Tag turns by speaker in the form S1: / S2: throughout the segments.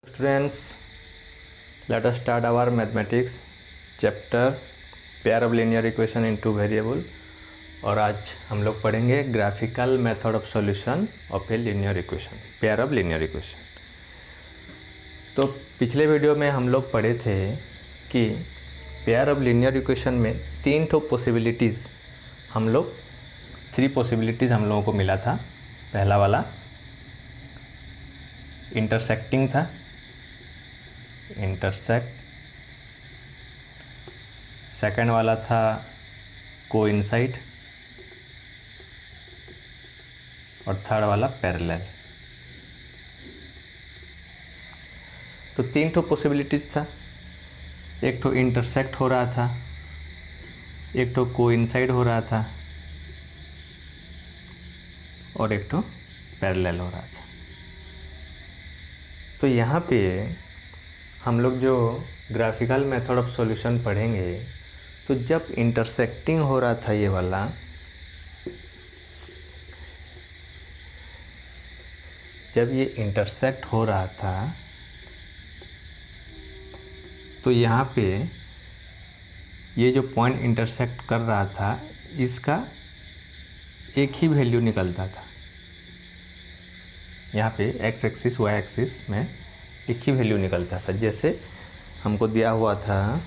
S1: Students, let us start our mathematics chapter pair of linear equation in two variable। और आज हम लोग पढ़ेंगे graphical method of solution of A linear equation, pair of linear equation. तो पिछले video में हम लोग पढ़े थे कि पेयर ऑफ लिनियर इक्वेशन में तीन पॉसिबिलिटीज़ हम लोगों को मिला था। पहला वाला इंटरसेक्टिंग था, इंटरसेक्ट। सेकंड वाला था कोइंसाइड और थर्ड वाला पैरेलल। तो तीन पॉसिबिलिटीज था। एक तो इंटरसेक्ट हो रहा था, एक तो कोइंसाइड हो रहा था और एक तो पैरेलल हो रहा था। तो यहाँ पे हम लोग जो ग्राफिकल मेथड ऑफ सॉल्यूशन पढ़ेंगे, तो जब इंटरसेक्टिंग हो रहा था ये वाला, जब ये इंटरसेक्ट हो रहा था तो यहाँ पे ये जो पॉइंट इंटरसेक्ट कर रहा था इसका एक ही वैल्यू निकलता था। यहाँ पे एक्स एक्सिस वाई एक्सिस में एक ही वैल्यू निकलता था। जैसे हमको दिया हुआ था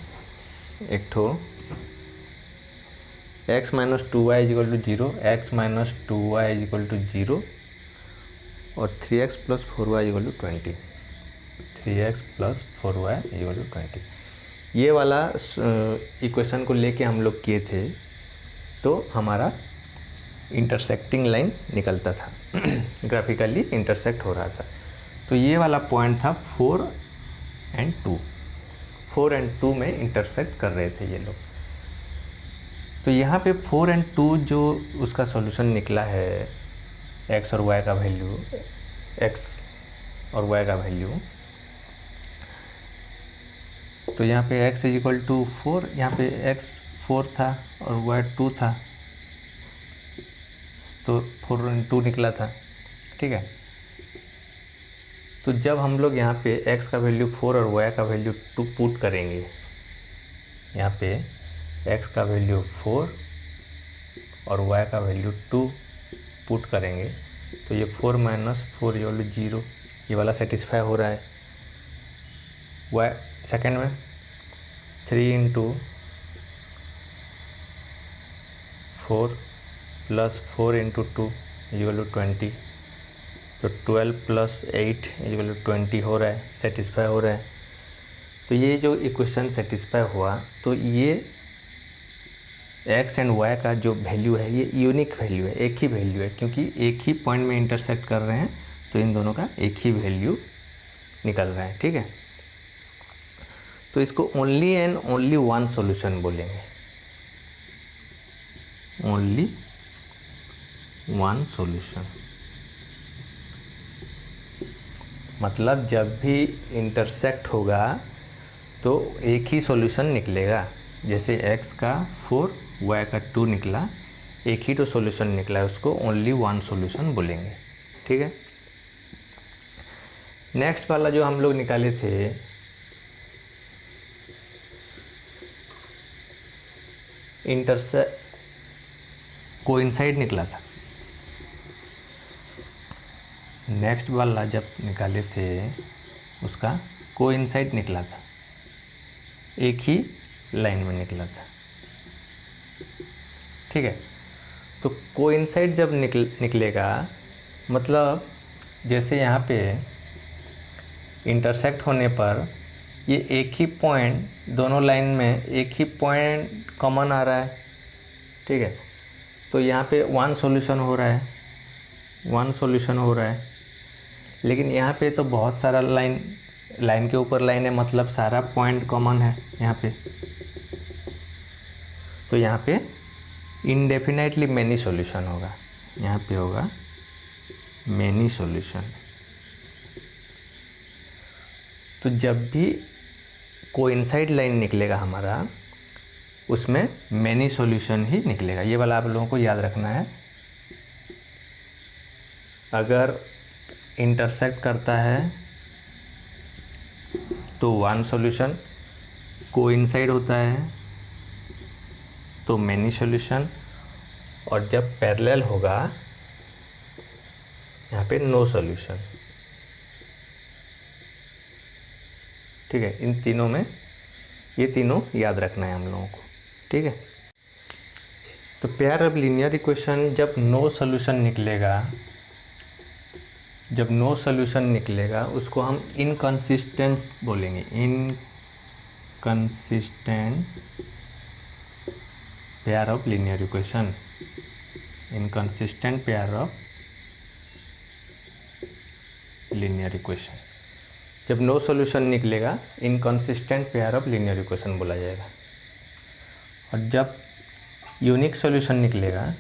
S1: एक ठो x minus 2y is equal to 0, x minus 2y is equal to 0 और 3x plus 4y is equal to 20, 3x plus 4y is equal to 20। ये वाला इक्वेशन को लेके हम लोग किए थे, तो हमारा इंटरसेक्टिंग लाइन निकलता था ग्राफिकली इंटरसेक्ट हो रहा था। तो ये वाला पॉइंट था 4 और 2, 4 और 2 में इंटरसेक्ट कर रहे थे ये लोग। तो यहाँ पे 4 और 2 जो उसका सॉल्यूशन निकला है, x और y का वैल्यू, x और y का वैल्यू, तो यहाँ पे x इज इक्वल टू 4, यहाँ पे x 4 था और y 2 था, तो 4 और 2 निकला था। ठीक है। तो जब हम लोग यहाँ पे x का वैल्यू 4 और y का वैल्यू 2 पुट करेंगे, यहाँ पे x का वैल्यू 4 और y का वैल्यू 2 पुट करेंगे, तो ये 4 माइनस 4 इक्वल टू 0, ये वाला सेटिस्फाई हो रहा है। y सेकेंड में 3 into 4 plus 4 into 2 equal to 20, तो 12 प्लस 8 इक्वल टू 20 हो रहा है, सेटिस्फाई हो रहा है। तो ये जो इक्वेशन सेटिस्फाई हुआ, तो ये x एंड y का जो वैल्यू है ये यूनिक वैल्यू है, एक ही वैल्यू है, क्योंकि एक ही पॉइंट में इंटरसेक्ट कर रहे हैं, तो इन दोनों का एक ही वैल्यू निकल रहा है। ठीक है। तो इसको only and only one solution बोलेंगे, ओनली वन सॉल्यूशन। मतलब जब भी इंटरसेक्ट होगा तो एक ही सॉल्यूशन निकलेगा। जैसे x का 4 y का 2 निकला, एक ही तो सॉल्यूशन निकला है, उसको ओनली वन सॉल्यूशन बोलेंगे। ठीक है। नेक्स्ट वाला जो हम लोग निकाले थे, कोइंसाइड निकला था। नेक्स्ट वाला जब निकाले थे उसका कोइंसाइड निकला था, एक ही लाइन में निकला था। ठीक है। तो कोइंसाइड जब निकलेगा, मतलब जैसे यहाँ पे इंटरसेक्ट होने पर ये एक ही पॉइंट, दोनों लाइन में एक ही पॉइंट कॉमन आ रहा है। ठीक है। तो यहाँ पे वन सॉल्यूशन हो रहा है, वन सॉल्यूशन हो रहा है। लेकिन यहाँ पे तो बहुत सारा लाइन के ऊपर लाइन है, मतलब सारा पॉइंट कॉमन है यहाँ पे। तो यहाँ पे इनडेफिनेटली मैनी सॉल्यूशन होगा, यहाँ पे होगा मैनी सॉल्यूशन। तो जब भी कोइंसाइड लाइन निकलेगा हमारा, उसमें मैनी सॉल्यूशन ही निकलेगा। ये वाला आप लोगों को याद रखना है। अगर इंटरसेक्ट करता है तो वन सॉल्यूशन, कोइंसाइड होता है तो मैनी सॉल्यूशन, और जब पैरेलल होगा यहाँ पे नो सॉल्यूशन। ठीक है, इन तीनों में ये तीनों याद रखना है हम लोगों को। ठीक है, तो पेयर ऑफ लीनियर इक्वेशन जब नो सॉल्यूशन निकलेगा, जब नो सॉल्यूशन निकलेगा उसको हम इनकंसिस्टेंट बोलेंगे, inconsistent pair of linear equation, inconsistent pair of linear equation. जब नो सॉल्यूशन निकलेगा inconsistent pair of linear equation बोला जाएगा। और जब यूनिक सॉल्यूशन निकलेगा,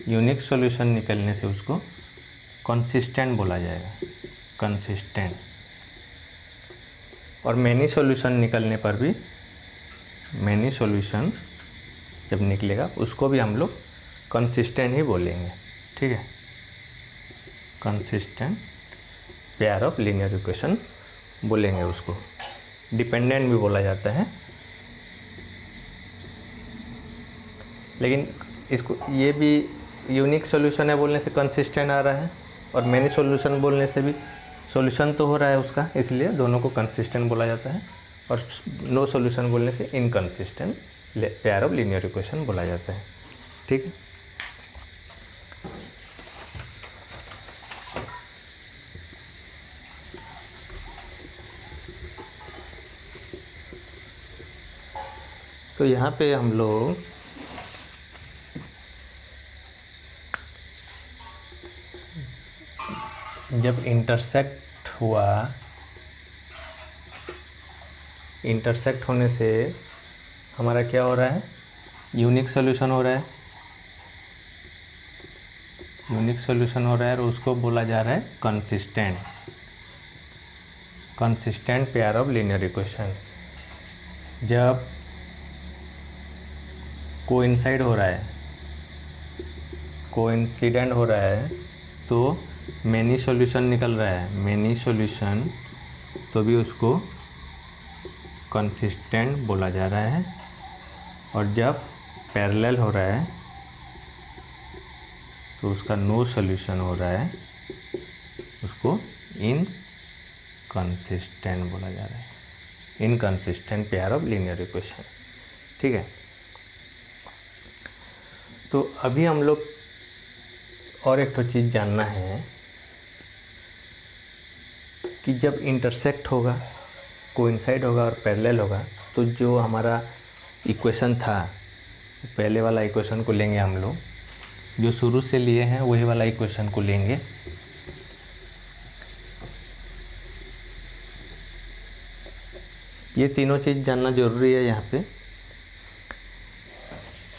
S1: यूनिक सॉल्यूशन निकलने से उसको कंसिस्टेंट बोला जाएगा, कंसिस्टेंट। और मैनी सॉल्यूशन निकलने पर भी, मैनी सॉल्यूशन जब निकलेगा उसको भी हम लोग कंसिस्टेंट ही बोलेंगे। ठीक है, consistent pair of linear equation बोलेंगे उसको। डिपेंडेंट भी बोला जाता है, लेकिन इसको ये भी यूनिक सॉल्यूशन है बोलने से कंसिस्टेंट आ रहा है, और मैनी सॉल्यूशन बोलने से भी सॉल्यूशन तो हो रहा है उसका, इसलिए दोनों को कंसिस्टेंट बोला जाता है। और नो सॉल्यूशन बोलने से inconsistent pair of linear equation बोला जाता है। ठीक है, तो यहाँ पे हम लोग जब इंटरसेक्ट हुआ, इंटरसेक्ट होने से हमारा क्या हो रहा है, यूनिक सॉल्यूशन हो रहा है, यूनिक सॉल्यूशन हो रहा है, और उसको बोला जा रहा है consistent, consistent pair of linear equation. जब कोइंसाइड हो रहा है, कोइंसिडेंट हो रहा है, तो मैनी सॉल्यूशन निकल रहा है, मैनी सॉल्यूशन, तो भी उसको कंसिस्टेंट बोला जा रहा है। और जब पैरेलल हो रहा है तो उसका नो सॉल्यूशन हो रहा है, उसको इनकंसिस्टेंट बोला जा रहा है, inconsistent pair of linear equation. ठीक है, तो अभी हम लोग और एक तो चीज़ जानना है कि जब इंटरसेक्ट होगा, कोइंसाइड होगा और पैरेलल होगा, तो जो हमारा इक्वेशन था, पहले वाला इक्वेशन को लेंगे हम लोग, जो शुरू से लिए हैं वही वाला इक्वेशन को लेंगे। ये तीनों चीज़ जानना जरूरी है यहाँ पे।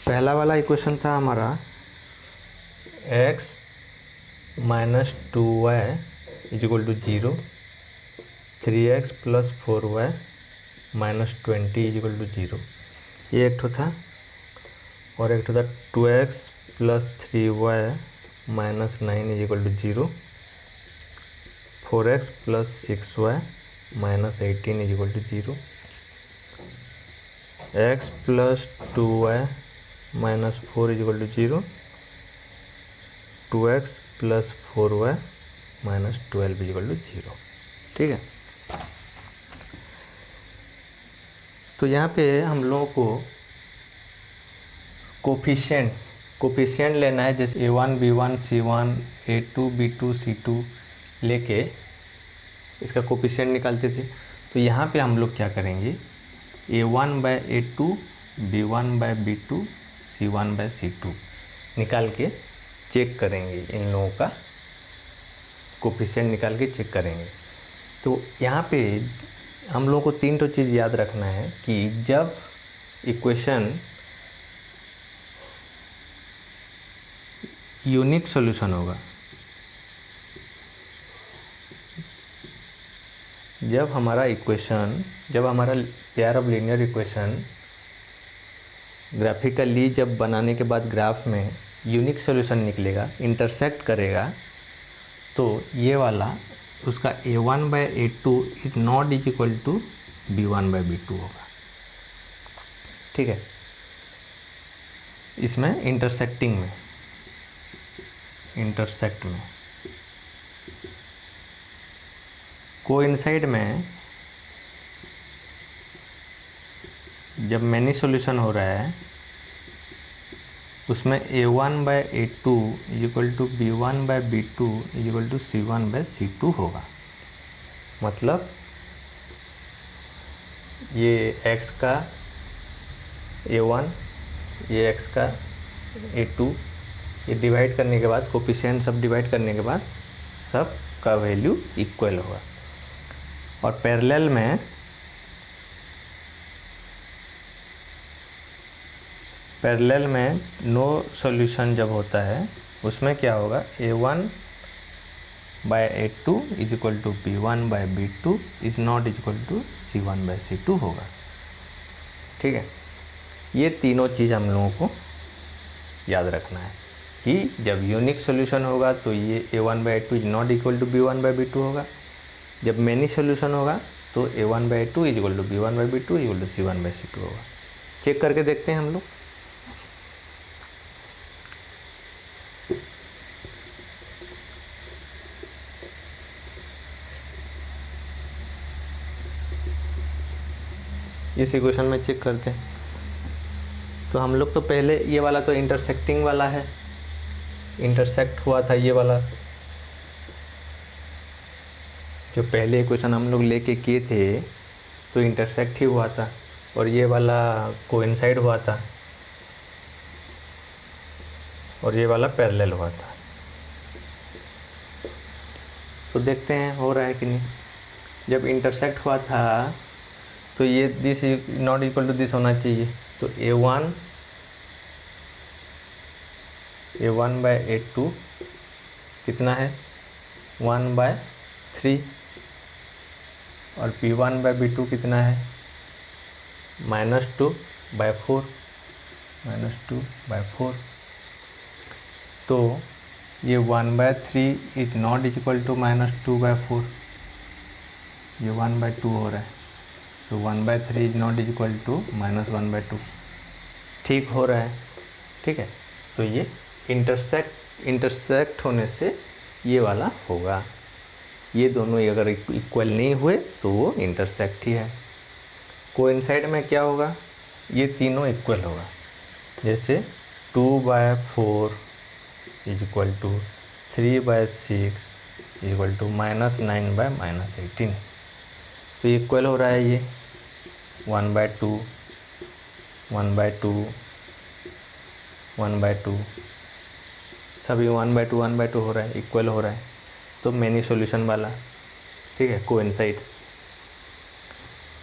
S1: पहला वाला इक्वेशन था हमारा x minus 2y is equal to 0, 3x plus 4y minus 20 is equal to 0, ये एक ठो था। और एक ठो था 2x plus 3y minus 9 is equal to 0, 4x plus 6y minus 18 is equal to 0, x plus 2y minus 4 is equal to 0, 2x plus 4y minus 12 is equal to 0। ठीक है, तो यहाँ पे हम लोगों को कोफिशिएंट लेना है, जैसे a1 b1 c1 a2 b2 c2 लेके इसका कोफिशिएंट निकालते थे। तो यहाँ पे हम लोग क्या करेंगे, a1 bye a2 b1 by b2 c1 bye c2 निकाल के चेक करेंगे, इन लोगों का कोफिशिएंट निकाल के चेक करेंगे। तो यहाँ पे हम लोगों को तीन तो चीज़ याद रखना है कि जब इक्वेशन यूनिक सॉल्यूशन होगा, जब हमारा pair of linear equation graphically जब बनाने के बाद ग्राफ में यूनिक सॉल्यूशन निकलेगा, इंटरसेक्ट करेगा, तो ये वाला उसका a1/a2 is not is equal to b1/b2 होगा। ठीक है, इसमें इंटरसेक्ट में कोइंसाइड में जब मैनी सॉल्यूशन हो रहा है उसमें a1/a2 is equal to b1/b2 is equal to c1/c2 होगा। मतलब ये x का a1, ये x का a2, ये डिवाइड करने के बाद कोफिशिएंट सब डिवाइड करने के बाद सब का वैल्यू इक्वल होगा। और पैरेलल में नो सॉल्यूशन जब होता है उसमें क्या होगा, a1/a2 is equal to b1/b2 is not is equal to c1/c2 होगा। ठीक है, ये तीनों चीज़ हम लोगों को याद रखना है कि जब यूनिक सॉल्यूशन होगा तो ये a1/a2 is not equal to b1/b2 होगा। जब मैनी सॉल्यूशन होगा तो a1/a2 is equal to b1/b2 is equal to c1/c2 होगा। चेक करके देखते हैं हम लोग। इस इक्वेशन में चेक करते हैं तो हम लोग तो पहले ये वाला तो इंटरसेक्टिंग वाला है, इंटरसेक्ट हुआ था ये वाला जो पहले इक्वेशन हम लोग लेके किए थे तो इंटरसेक्ट ही हुआ था, और ये वाला कोइंसाइड हुआ था और ये वाला पैरेलल हुआ था। तो देखते हैं हो रहा है कि नहीं। जब इंटरसेक्ट हुआ था तो ये this not equal to this होना चाहिए, तो a1/a2 कितना है 1/3 और b1/b2 कितना है -2/4 तो ये 1/3 is not is equal to -2/4, ये 1/2 हो रहा है, तो 1/3 is not is equal to -1/2। ठीक हो रहा है। ठीक है, तो ये इंटरसेक्ट होने से ये वाला होगा। ये दोनों अगर इक्वल नहीं हुए तो वो इंटरसेक्ट ही है। कोइंसाइड में क्या होगा, ये तीनों इक्वल होगा। जैसे 2/4 is equal to 3/6 is equal to -9/-18, तो इक्वल हो रहा है ये 1/2 सभी 1/2 हो रहा है, इक्वल हो रहा है। तो मैनी सॉल्यूशन वाला, ठीक है, कोइंसाइड।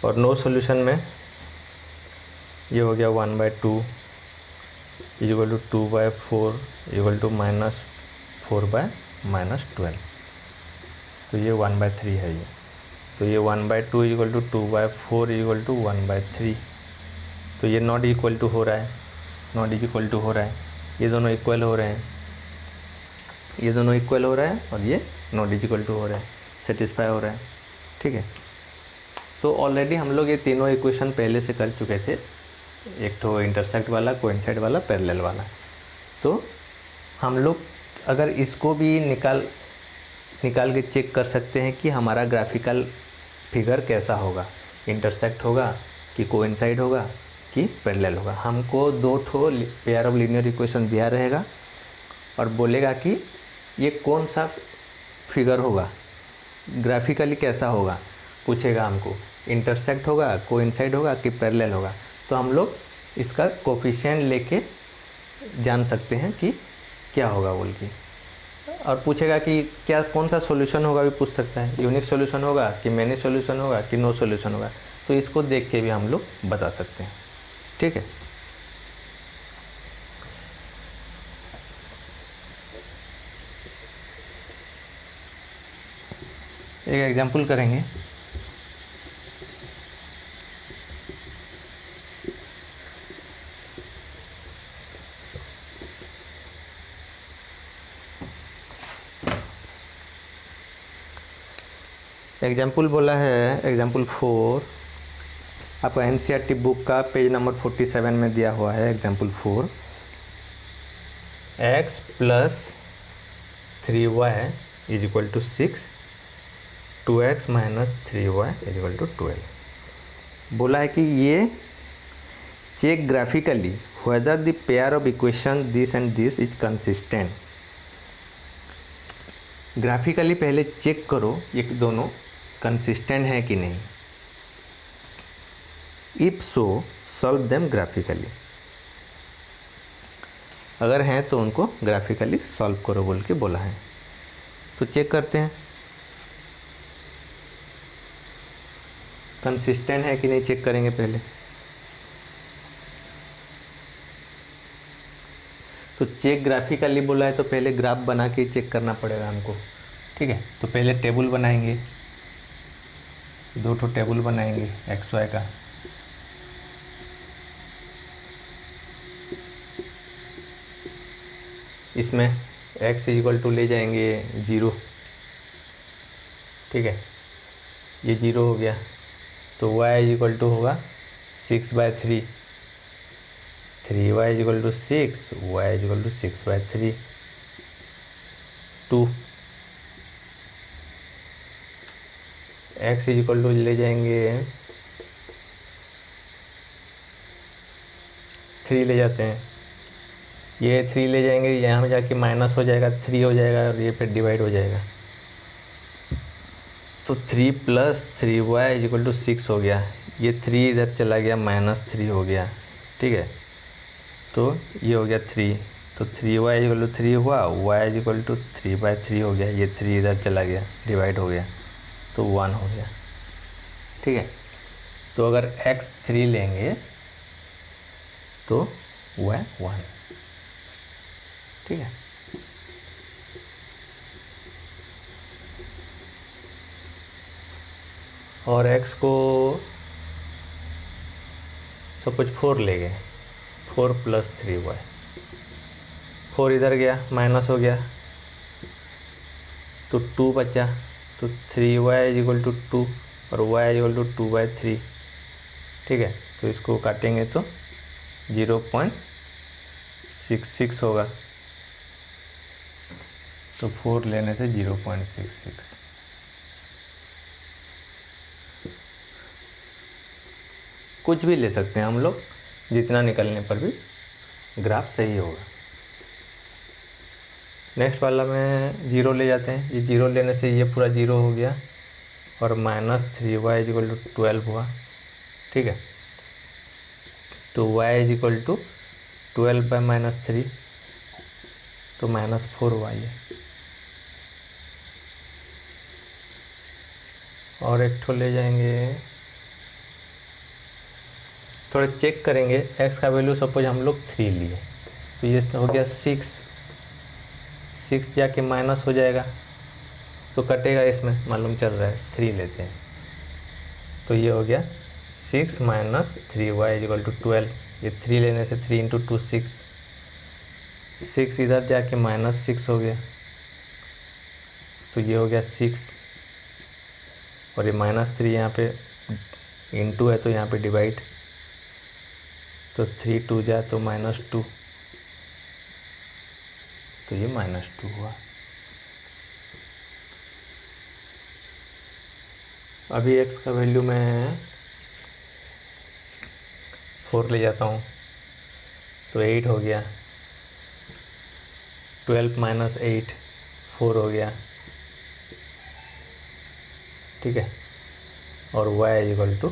S1: और नो सॉल्यूशन में ये हो गया 1/2 is equal to 2/4 is equal to -4/-12, तो ये 1/3 है ये। तो ये 1/2 is equal to 2/4 is equal to 1/3, तो ये नॉट इक्वल टू हो रहा है, ये दोनों इक्वल हो रहे हैं, और ये नॉट इक्वल टू हो रहा है, सेटिस्फाई हो रहा है। ठीक है, तो ऑलरेडी हम लोग ये तीनों इक्वेशन पहले से कर चुके थे, एक तो इंटरसेक्ट वाला, कोइंसाइड वाला, पैरेलल वाला। तो हम लोग अगर इसको भी निकाल के चेक कर सकते हैं कि हमारा ग्राफिकल फिगर कैसा होगा, इंटरसेक्ट होगा कि कोइंसाइड होगा कि पैरेलल होगा। हमको 2 पेयर ऑफ लीनियर इक्वेशन दिया रहेगा और बोलेगा कि ये कौन सा फिगर होगा, ग्राफिकली कैसा होगा, पूछेगा हमको, इंटरसेक्ट होगा, कोइंसाइड होगा कि पैरेलल होगा। तो हम लोग इसका कोफिशिएंट लेके जान सकते हैं कि क्या होगा बोल के। और पूछेगा कि क्या कौन सा सॉल्यूशन होगा भी पूछ सकता है, यूनिक सॉल्यूशन होगा कि मैनी सॉल्यूशन होगा कि नो सॉल्यूशन होगा, तो इसको देख के भी हम लोग बता सकते हैं। ठीक है, एक एग्जाम्पल करेंगे। एग्जाम्पल बोला है, एग्जाम्पल 4 आपका एनसीईआरटी बुक का पेज नंबर 47 में दिया हुआ है। Example 4, x plus 3y is equal to 6, 2x minus 3y is equal to 12। बोला है कि ये check graphically whether the pair of equation this and this is consistent। Graphically पहले चेक करो ये दोनों कंसिस्टेंट है कि नहीं। If so solve them graphically, अगर हैं तो उनको ग्राफिकली सॉल्व करो बोल के बोला है। तो चेक करते हैं कंसिस्टेंट है कि नहीं, चेक करेंगे पहले। तो चेक ग्राफिकली बोला है तो पहले ग्राफ बना के चेक करना पड़ेगा हमको, ठीक है। तो पहले टेबल बनाएंगे, 2 ठो टेबल बनाएंगे एक्स वाई का। इसमें x इक्वल टू ले जाएंगे 0, ठीक है, ये 0 हो गया। तो y इक्वल टू होगा 6/3, 3y equal to 6, y equal to 6/3, 2 x equal to ले जाएंगे 3 ले जाते हैं, ये 3 ले जाएंगे, यहाँ में जाके माइनस हो जाएगा, 3 हो जाएगा और ये फिर डिवाइड हो जाएगा। तो 3 प्लस 3y इक्वल टू 6 हो गया, ये 3 इधर चला गया, -3 हो गया, ठीक है। तो ये हो गया 3, तो 3y इक्वल टू 3 हुआ, y इक्वल टू 3/3 हो गया, ये 3 इधर चला गया, डिवाइड हो गया, तो 1 हो गया, ठीक है। तो अगर x 3 लेंगे तो y 1, ठीक है। और x को सपोज 4 ले गए, 4 प्लस 3y, 4 इधर गया, माइनस हो गया, तो 2 बचा, तो 3y इक्वल टू 2 और y इक्वल टू 2/3, ठीक है। तो इसको काटेंगे तो 0.66 होगा, तो 4 लेने से 0.66। कुछ भी ले सकते हैं हम लोग, जितना निकलने पर भी ग्राफ सही होगा। नेक्स्ट वाला में 0 ले जाते हैं, ये 0 लेने से ये पूरा 0 हो गया और -3y इक्वल टू 12 हुआ, ठीक है। तो y इक्वल टू 12/-3, तो -4 हुआ ये। और एक ठो ले जाएंगे, थोड़ा चेक करेंगे, x का वैल्यू सपोज हम लोग 3 लिए, तो ये हो गया 6 जाके माइनस हो जाएगा, तो कटेगा, इसमें मालूम चल रहा है, 3 लेते हैं, तो ये हो गया 6 माइनस 3y इक्वल टू 12, ये 3 लेने से 3 × 2 6, 6 इधर जाके -6 हो गया, तो ये हो गया 6 और ये -3 यहाँ पे इंटू है तो यहाँ पे डिवाइड, तो 3 2 जा तो -2, तो ये -2 हुआ। अभी x का वैल्यू मैं 4 ले जाता हूँ, तो 8 हो गया, 12 - 8 4 हो गया, ठीक है। और y इक्वल टू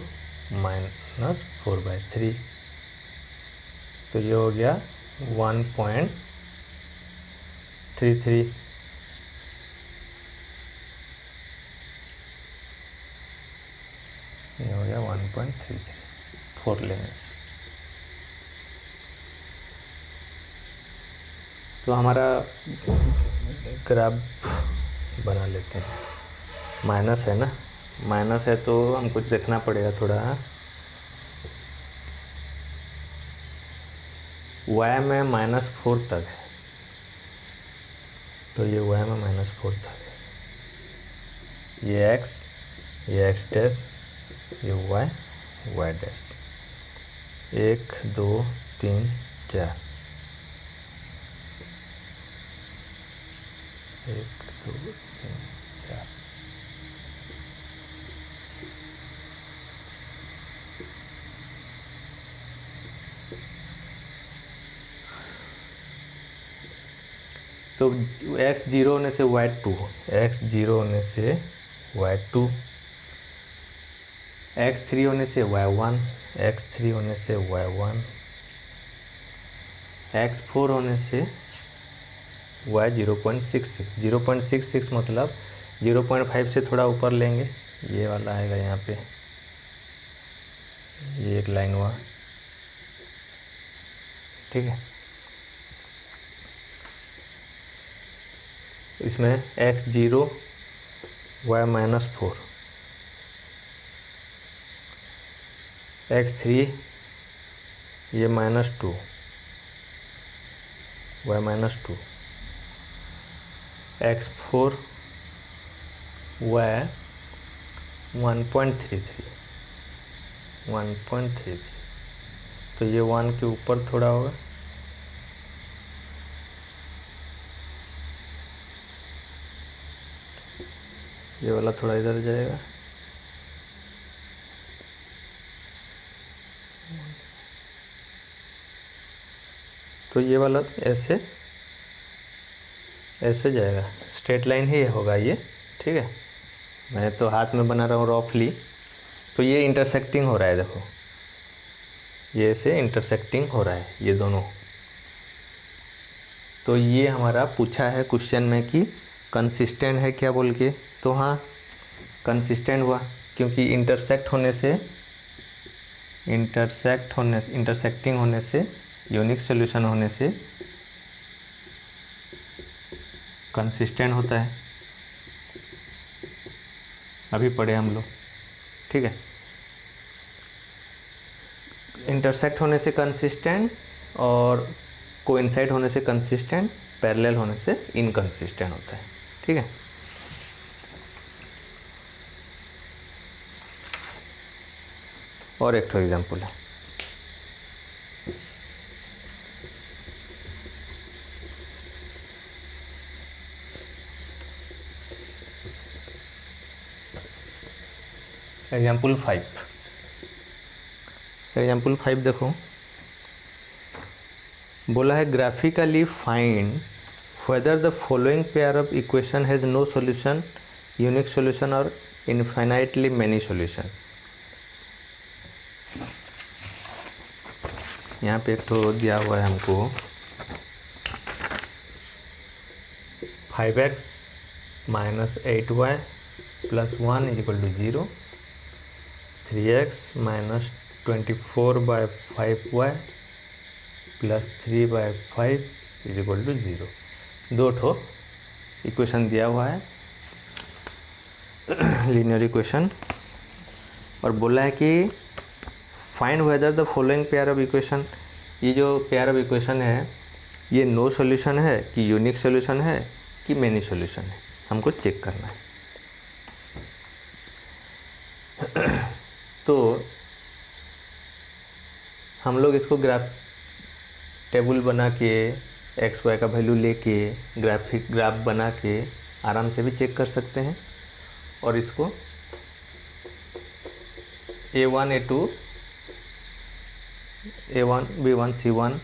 S1: -4/3, तो ये हो गया 1.33, ये हो गया 1.33 4 लेने से। तो हमारा ग्राफ बना लेते हैं, माइनस है ना, माइनस है तो हमको देखना पड़ेगा थोड़ा, y में -4 तक है, तो ये y में -4 तक है, ये x ये एक्स डैश, ये वाई, वाई डैश। 1 2 3 4, 1 2 3 4। तो x 0 होने से y 2, x 0 होने से y 2, x 3 होने से y 1, x 3 होने से y 1, x 4 होने से y 0.66, 0.66 मतलब 0.5 से थोड़ा ऊपर लेंगे, ये वाला आएगा यहाँ पे, ये एक लाइन हुआ, ठीक है। इसमें x 0 y -4, x 3 ये -2 y -2, x 4 y 1.33, 1.33, तो ये 1 के ऊपर थोड़ा होगा, ये वाला थोड़ा इधर जाएगा, तो ये वाला ऐसे ऐसे जाएगा, स्ट्रेट लाइन ही होगा ये, ठीक है। मैं तो हाथ में बना रहा हूँ रफली, तो ये इंटरसेक्टिंग हो रहा है, देखो ये ऐसे इंटरसेक्टिंग हो रहा है ये दोनों। तो ये हमारा पूछा है क्वेश्चन में कि कंसिस्टेंट है क्या बोल के, तो हाँ कंसिस्टेंट हुआ, क्योंकि इंटरसेक्टिंग होने से यूनिक सॉल्यूशन होने से कंसिस्टेंट होता है, अभी पढ़े हम लोग, ठीक है। इंटरसेक्ट होने से कंसिस्टेंट और कोइंसाइड होने से कंसिस्टेंट, पैरेलल होने से इनकंसिस्टेंट होता है, ठीक है। और एक एग्जांपल है, एग्जाम्पल 5 देखो, बोला है graphically find whether the following pair of equation has no solution, unique solution और इनफाइनाइटली मैनी सॉल्यूशन। यहाँ पे एक तो दिया हुआ है हमको 5x - 8y + 1 = 0, 3x - 24/5y + 3/5 = 0। दो ठो इक्वेशन दिया हुआ है लीनियर इक्वेशन, और बोला है कि find whether the following pair of equation, ये जो पेयर ऑफ इक्वेशन है ये नो सॉल्यूशन है कि यूनिक सॉल्यूशन है कि मैनी सॉल्यूशन है, हमको चेक करना है। तो हम लोग इसको ग्राफ टेबल बना के एक्स वाई का वैल्यू लेके ग्राफ बना के आराम से भी चेक कर सकते हैं, और इसको A1 A2 A1 B1 C1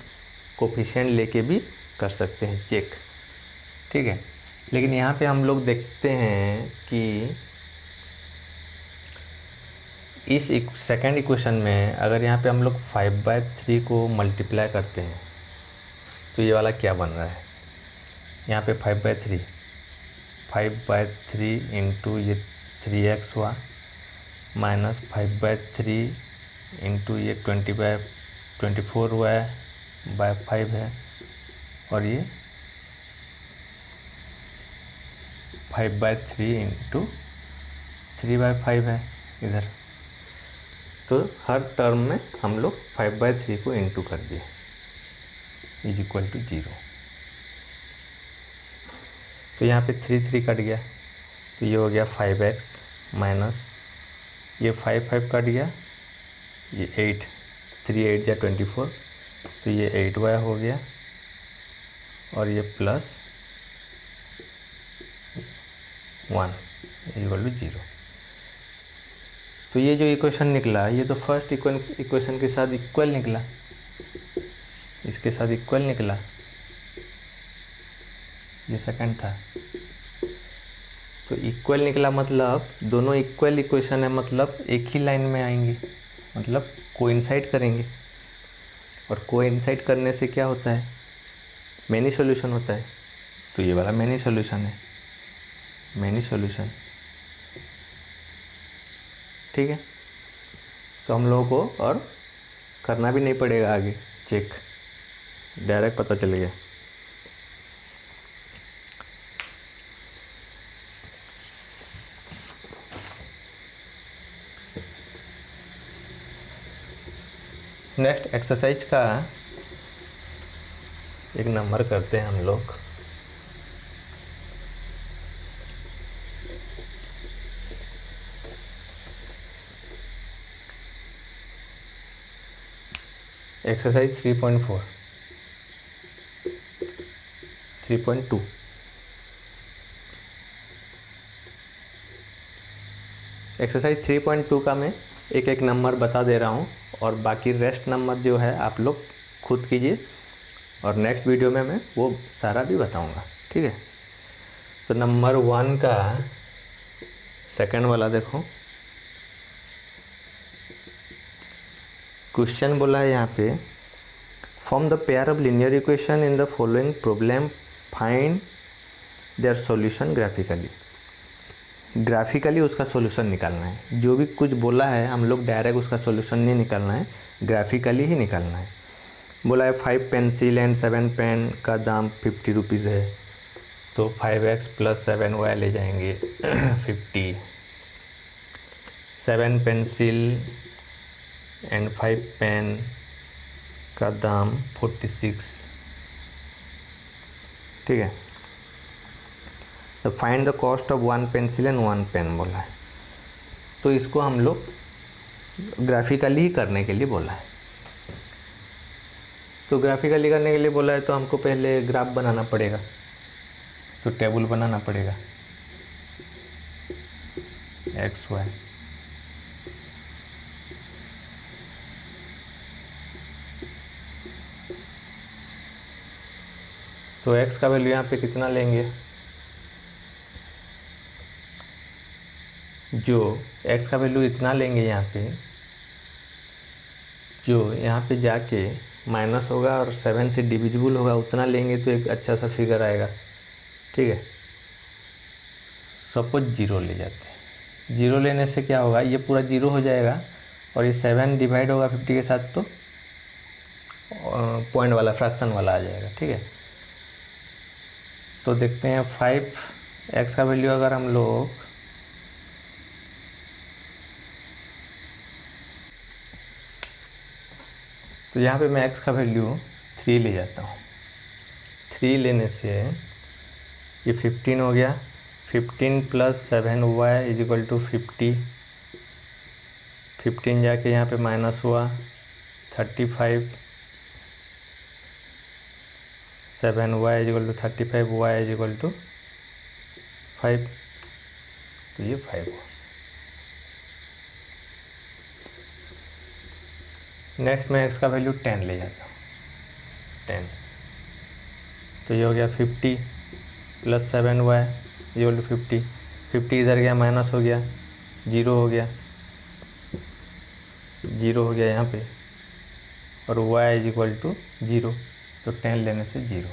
S1: coefficient लेके भी कर सकते हैं चेक, ठीक है। लेकिन यहाँ पे हम लोग देखते हैं कि इस सेकंड इक्वेशन में अगर यहाँ पे हम लोग 5/3 को मल्टीप्लाई करते हैं तो ये वाला क्या बन रहा है, यहाँ पे 5/3 इंटू ये 3x हुआ, माइनस 5/3 इंटू ये 24 हुआ है बाय 5 है, और ये 5/3 इंटू 3/5 है इधर। तो हर टर्म में हम लोग 5/3 को इंटू कर दिए = 0। तो यहाँ पे 3 कट गया, तो ये हो गया 5x - ये 5 5 कट गया, ये 8, 3 8 जा 24, तो ये 8y हो गया और ये प्लस 1 इक्वल टू 0। तो ये जो इक्वेशन निकला ये तो फर्स्ट इक्वेशन के साथ इक्वल निकला, इसके साथ इक्वल निकला, ये सेकंड था। तो इक्वल निकला मतलब दोनों इक्वल इक्वेशन है, मतलब एक ही लाइन में आएंगे, मतलब कोइंसाइड करेंगे। और कोइंसाइड करने से क्या होता है, मैनी सॉल्यूशन होता है। तो ये वाला मैनी सॉल्यूशन है, मैनी सॉल्यूशन, ठीक है। तो हम लोगों को और करना भी नहीं पड़ेगा आगे चेक, डायरेक्ट पता चल गया। नेक्स्ट एक्सरसाइज का एक नंबर करते हैं हम लोग। एक्सरसाइज 3.4 3.2। एक्सरसाइज 3.2 का मैं एक एक नंबर बता दे रहा हूँ और बाकी रेस्ट नंबर जो है आप लोग खुद कीजिए और नेक्स्ट वीडियो में मैं वो सारा भी बताऊँगा, ठीक है। तो नंबर 1 का सेकंड वाला देखो, क्वेश्चन बोला है यहाँ पे, form the pair of linear equation in the following problem, find their solution graphically. Graphically उसका सॉल्यूशन निकालना है। जो भी कुछ बोला है हम लोग डायरेक्ट उसका सॉल्यूशन नहीं निकालना है, ग्राफिकली ही निकालना है। बोला है 5 पेंसिल एंड 7 पेन का दाम 50 रुपीज़ है, तो 5x प्लस 7y ले जाएंगे 50। 7 पेंसिल एंड 5 पेन का दाम 46, ठीक है। तो find the cost of 1 pencil and 1 pen बोला है, तो इसको हम लोग ग्राफिकली ही करने के लिए बोला है। तो ग्राफिकली करने के लिए बोला है तो हमको पहले ग्राफ बनाना पड़ेगा, तो टेबल बनाना पड़ेगा एक्स वाई। तो x का वैल्यू यहाँ पे कितना लेंगे, जो x का वैल्यू इतना लेंगे यहाँ पे, जो यहाँ पे जाके माइनस होगा और 7 से डिविजिबल होगा उतना लेंगे तो एक अच्छा सा फिगर आएगा, ठीक है। सपोज 0 ले जाते हैं, 0 लेने से क्या होगा, ये पूरा 0 हो जाएगा और ये 7 डिवाइड होगा 50 के साथ तो पॉइंट वाला फ्रैक्शन वाला आ जाएगा, ठीक है। तो देखते हैं 5x का वैल्यू अगर हम लोग तो यहाँ पे मैं x का वैल्यू 3 ले जाता हूँ। 3 लेने से ये 15 हो गया, 15 plus 7y is equal to 50। 15 जाके यहाँ पे माइनस हुआ 35, 7y is equal to 35, y is equal to 5, तो ये 5 हुआ। नेक्स्ट मैं x का वैल्यू 10 ले जाता हूँ, 10, तो ये हो गया 50 प्लस 7y इक्वल टू 50। 50 इधर गया माइनस हो गया, 0 हो गया, 0 हो गया यहाँ पे, और y इज इक्वल टू 0, तो 10 लेने से 0,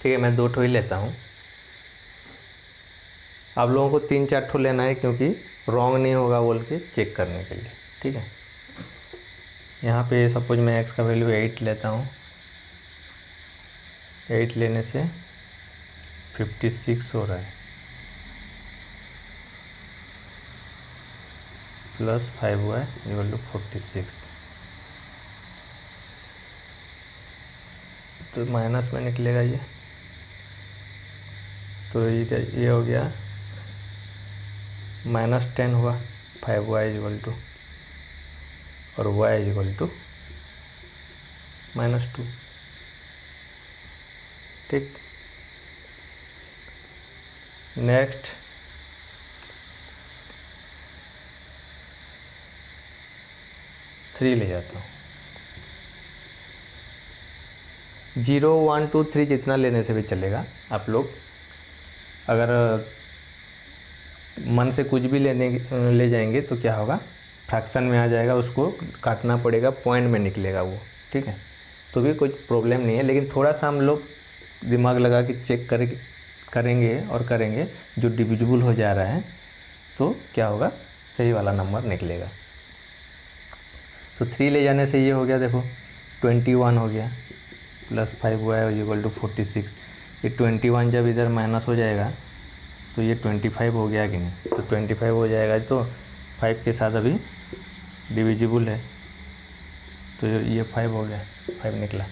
S1: ठीक है। मैं 2 ठो ही लेता हूँ, आप लोगों को 3 4 ठो लेना है क्योंकि रॉन्ग नहीं होगा बोल के चेक करने के लिए, ठीक है। यहाँ पे सपोज मैं x का वैल्यू 8 लेता हूँ, 8 लेने से 56 हो रहा है, प्लस 5y इक्वल टू 46, तो माइनस में निकलेगा ये, तो ये हो गया -10 हुआ, 5y इक्वल टू, और y इक्वल टू -2। ठीक, नेक्स्ट 3 ले जाता हूँ। 0, 1, 2, 3 जितना लेने से भी चलेगा। आप लोग अगर मन से कुछ भी ले जाएंगे तो क्या होगा, फ्रैक्शन में आ जाएगा, उसको काटना पड़ेगा, पॉइंट में निकलेगा वो। ठीक है, तो भी कोई प्रॉब्लम नहीं है, लेकिन थोड़ा सा हम लोग दिमाग लगा के चेक करेंगे जो डिविजिबल हो जा रहा है तो क्या होगा, सही वाला नंबर निकलेगा। तो 3 ले जाने से ये हो गया, देखो 21 हो गया, प्लस 5y इक्वल टू 46। ये 21 जब इधर माइनस हो जाएगा तो ये 25 हो गया कि नहीं, तो 25 हो जाएगा, तो 5 के साथ अभी डिविजिबल है, तो ये 5 हो गया, 5 निकला।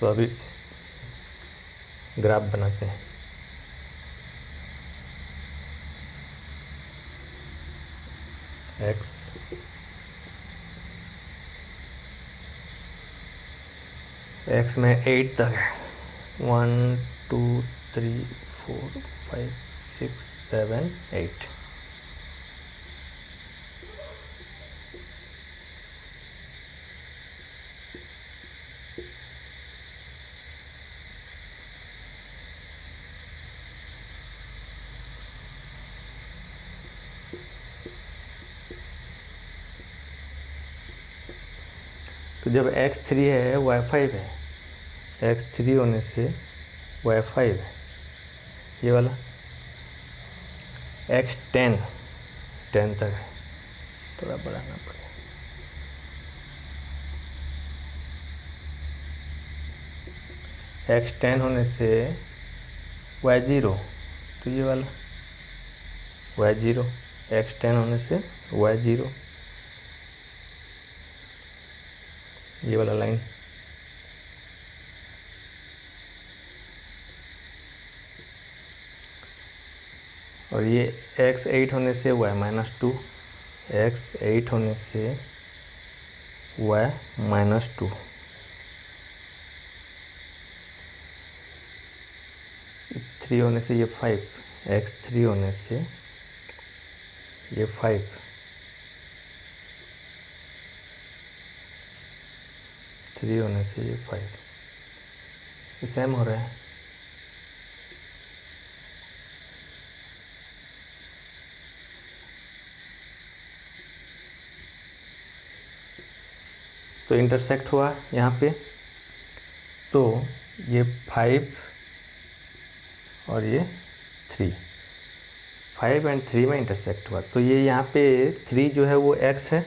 S1: तो अभी ग्राफ बनाते हैं। x में 8 तक है, 1 2 3 4 5 6 7 8। तो जब x3 है y5 है, x3 होने से y5 है, ये वाला x10 10 तक है, थोड़ा बढ़ाना पड़ेगा। x10 होने से y0, तो ये वाला y0, x10 होने से y0, ये वाला लाइन। और ये x8 होने से y-2, x8 होने से y-2, थ्री होने से ये 5, x3 होने से ये 5, थ्री होने से ये 5, ये सेम हो रहा है। तो इंटरसेक्ट हुआ यहाँ पे, तो ये 5 और ये 3, 5 एंड 3 में इंटरसेक्ट हुआ, तो ये यहाँ पे 3 जो है वो x है,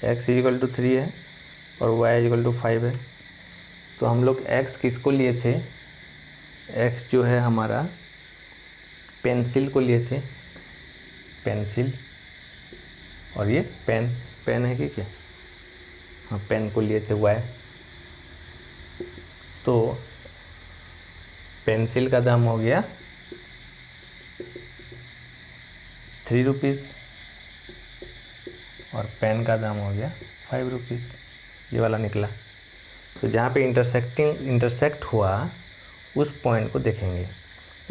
S1: x इक्वल टू 3 है, और y इक्वल टू 5 है। तो हम लोग x किसको लिए थे, x जो है हमारा पेंसिल को लिए थे, पेंसिल, और ये पेन है कि क्या, हाँ पेन को लिए थे y। तो पेंसिल का दाम हो गया 3 रुपीज़ और पेन का दाम हो गया 5 रुपीज़, ये वाला निकला। तो जहाँ पे इंटरसेक्ट हुआ उस पॉइंट को देखेंगे।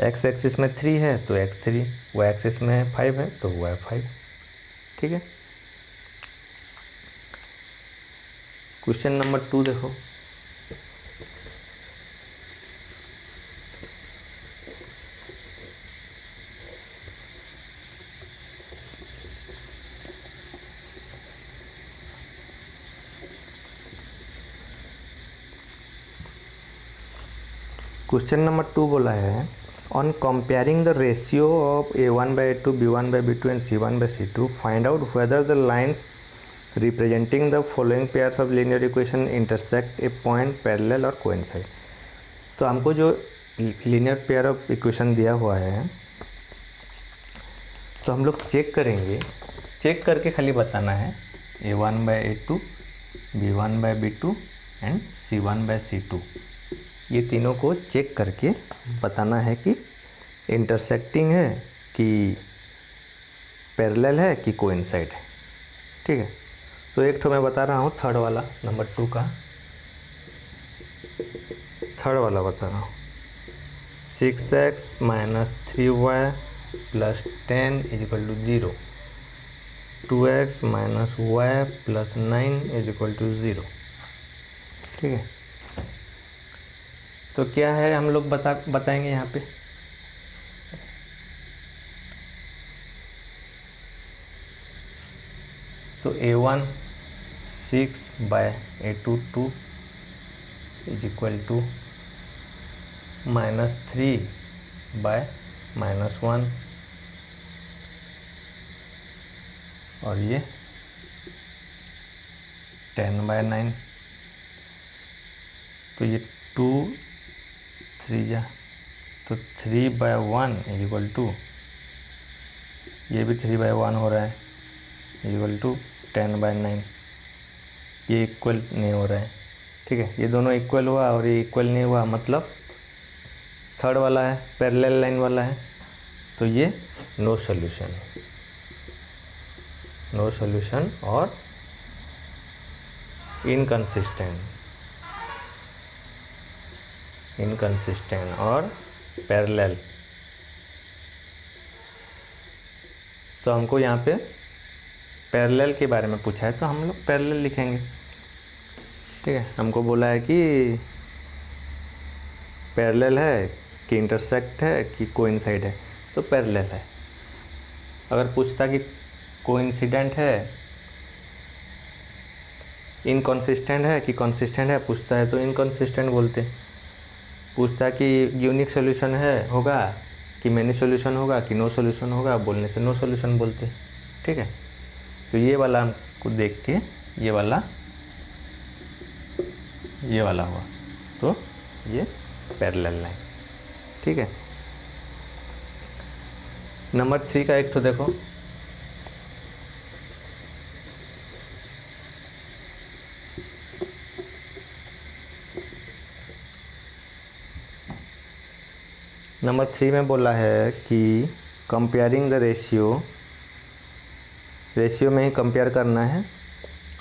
S1: x एक्सिस में 3 है तो x3, y एक्सिस में 5 है तो y5। ठीक है, क्वेश्चन नंबर 2 देखो। क्वेश्चन नंबर 2 बोला है, on comparing the ratio of a1/a2, b1/b2 and c1/c2 find out whether the lines representing the following pairs of linear equation intersect A point parallel और coincide. तो हमको जो linear pair of equation दिया हुआ है तो हम लोग चेक करेंगे, चेक करके खाली बताना है a1/a2, b1/b2 एंड c1/c2, ये तीनों को चेक करके बताना है कि इंटरसेक्टिंग है कि पैरेलल है कि कोइंसाइड है। ठीक है, तो एक तो मैं बता रहा हूँ थर्ड वाला, नंबर 2 का थर्ड वाला बता रहा हूँ। 6x minus 3y plus 10 is equal to 0। 2x minus y plus 9 is equal to 0। ठीक है, तो क्या है हम लोग बताएंगे यहाँ पे। तो a1 6 by a2 2 is equal to minus 3 by minus 1, और ये 10 बाय 9। तो ये 2 3 जा, तो 3 बाय 1 इज इक्वल टू, ये भी 3 बाय 1 हो रहा है, इज इक्वल टू 10 बाय 9। ये इक्वल नहीं हो रहा है। ठीक है, ये दोनों इक्वल हुआ और ये इक्वल नहीं हुआ, मतलब थर्ड वाला है, पैरेलल लाइन वाला है, तो ये नो सॉल्यूशन, नो सॉल्यूशन और इनकंसिस्टेंट और पैरेलल। तो हमको यहाँ पे पैरेलल के बारे में पूछा है, तो हम लोग पैरेलल लिखेंगे। ठीक है, हमको बोला है कि पैरेलल है कि इंटरसेक्ट है कि कोइंसाइड है, तो पैरेलल है। अगर पूछता कि कोइंसिडेंट है, इनकंसिस्टेंट है कि कंसिस्टेंट है, पूछता है तो इनकंसिस्टेंट बोलते। पूछता कि यूनिक सॉल्यूशन है होगा कि मैनी सॉल्यूशन होगा कि नो सॉल्यूशन होगा, बोलने से नो सॉल्यूशन बोलते। ठीक है, तो ये वाला हमको देख के ये वाला हुआ, तो ये पैरेलल लाइन। ठीक है, नंबर 3 का एक तो देखो, नंबर 3 में बोला है कि कंपेयरिंग द रेशियो में ही कंपेयर करना है,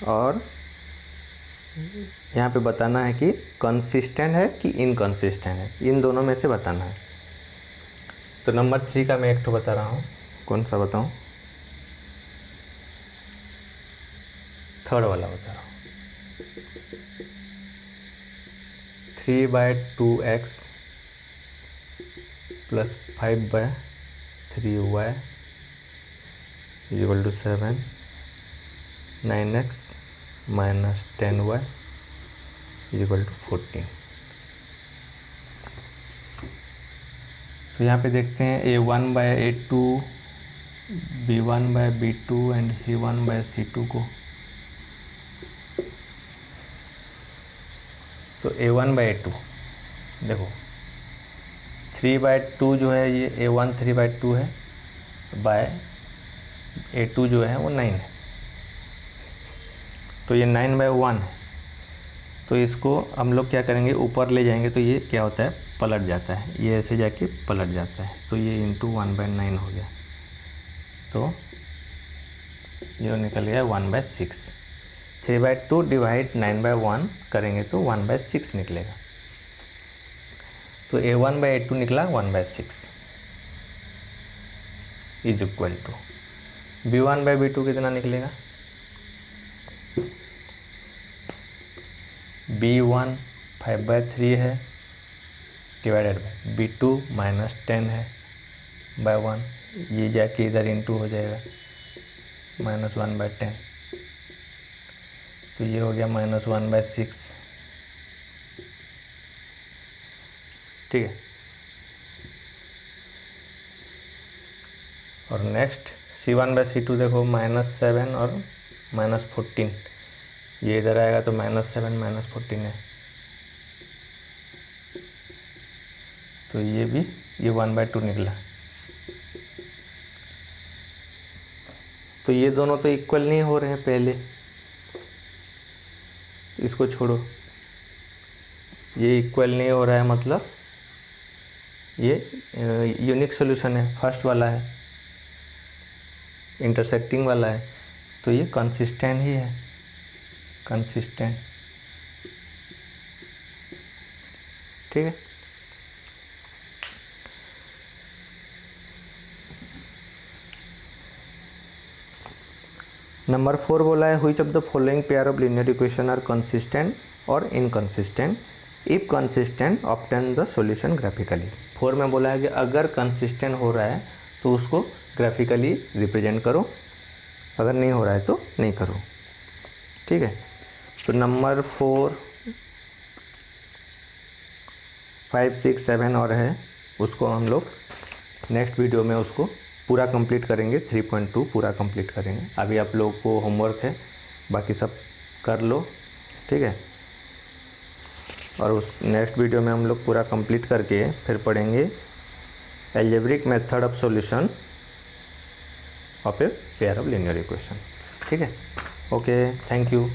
S1: और यहाँ पे बताना है कि कंसिस्टेंट है कि इनकंसिस्टेंट है, इन दोनों में से बताना है। तो नंबर 3 का मैं एक तो बता रहा हूँ, कौन सा बताऊँ, थर्ड वाला बता रहा हूँ। 3 by 2x plus 5 by 3y is equal to 7, 9x minus 10y is equal to 14। तो यहाँ पे देखते हैं a1 bye a2, b1 by b2 and c1 bye c2 को। तो a1 बाय a2 देखो, 3 बाय 2 जो है ये a1 3 बाय 2 है, बाय a2 जो है वो 9 है, तो ये 9 बाय 1 है। तो इसको हम लोग क्या करेंगे, ऊपर ले जाएंगे तो ये क्या होता है, पलट जाता है, ये ऐसे जाके पलट जाता है, तो ये इंटू 1 बाय 9 हो गया, तो ये निकल गया 1 बाय 6। 3 बाय 2 डिवाइड 9 बाय 1 करेंगे तो 1 बाय 6 निकलेगा। तो a1 बाय a2 निकला 1 by 6 is equal to b1 by b2 कितना निकलेगा, b1 5 बाय 3 है डिवाइडेड बाय b2 माइनस 10 है बाय 1, ये जाके इधर इंटू हो जाएगा माइनस 1 बाय 10, तो ये हो गया माइनस 1 बाय 6। ठीक है, और नेक्स्ट c1 बाय c2 देखो, माइनस 7 और माइनस 14, ये इधर आएगा तो माइनस 7 माइनस 14 है, तो ये भी ये 1 बाय 2 निकला। तो ये दोनों तो इक्वल नहीं हो रहे हैं, पहले इसको छोड़ो, ये इक्वल नहीं हो रहा है, मतलब ये यूनिक सॉल्यूशन है, फर्स्ट वाला है, इंटरसेक्टिंग वाला है, तो ये कंसिस्टेंट ही है, कंसिस्टेंट। ठीक है। नंबर 4 बोला है which of the following pair of linear equation are consistent और inconsistent, if consistent obtain the solution graphically. 4 में बोला है कि अगर कंसिस्टेंट हो रहा है तो उसको ग्राफिकली रिप्रेजेंट करो, अगर नहीं हो रहा है तो नहीं करो। ठीक है। तो नंबर 4, 5, 6, 7 और है, उसको हम लोग नेक्स्ट वीडियो में उसको पूरा कंप्लीट करेंगे, 3.2 पूरा कंप्लीट करेंगे। अभी आप लोगों को होमवर्क है, बाकी सब कर लो। ठीक है। और उस नेक्स्ट वीडियो में हम लोग पूरा कंप्लीट करके फिर पढ़ेंगे algebraic method of solution of a pair of linear equation. ठीक है। Okay, thank you.